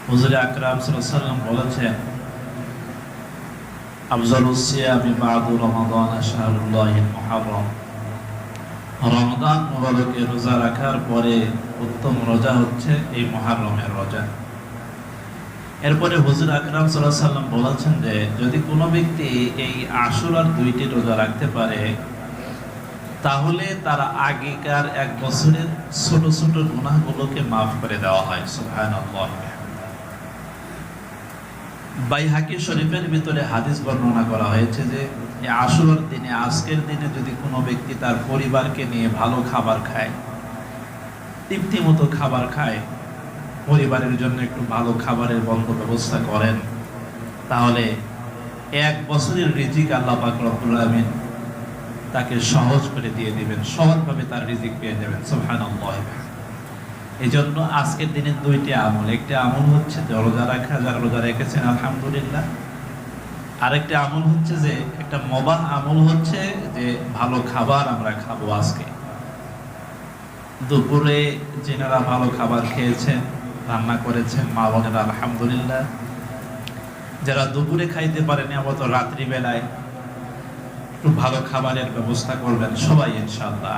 হুজুর আকরাম সাল্লাল্লাহু আলাইহি ওয়াসাল্লাম বলেছেন, আফজালুস সিয়ামি বাদু রমাদান শাহরুল্লাহিল মুহাররম। রমাদান মুবারকের রোজা রাখার পরে উত্তম রোজা হচ্ছে এই মুহররমের রোজা। এরপরে হুজুর আকরাম সাল্লাল্লাহু আলাইহি ওয়াসাল্লাম বলেছেন যে যদি কোনো ব্যক্তি এই আশুরার 2টি রোজা রাখতে পারে তাহলে তার আগেকার 1 বছরের ছোট ছোট গুনাহগুলোকে মাফ করে দেওয়া হয়। সুবহানাল্লাহ। বাইহাকি শরীফের ভিতরে হাদিস বর্ণনা করা হয়েছে যে এই আশুরার দিনে, আজকের দিনে যদি কোনো ব্যক্তি তার পরিবারকে নিয়ে ভালো খাবার খায়, তৃপ্তিমতো খাবার খায়, পরিবারের জন্য একটু ভালো খাবারের ব্যবস্থা করেন, তাহলে 1 বছরের রিজিক আল্লাহ পাক রব্বুল আলামিন তাকে সহজ করে দিয়ে দিবেন, সহজভাবে তার রিজিক পেয়ে যাবেন। সুবহানাল্লাহ। এই জন্য আজকের দিনের 2টি আমল, একটি আমল হচ্ছে রোজা রাখা, যারা রোজা রেখেছেন আলহামদুলিল্লাহ। আরেকটি আমল হচ্ছে যে একটা মুবাহ আমল হচ্ছে যে ভালো খাবার আমরা খাবো। আজকে দুপুরে যেনারা ভালো খাবার খেয়েছেন, রান্না করেছেন মা বোনেরা আলহামদুলিল্লাহ। যারা দুপুরে খাইতে পারেনি আবার রাত্রি বেলায় একটু ভালো খাবারের ব্যবস্থা করবেন সবাই ইনশাআল্লাহ।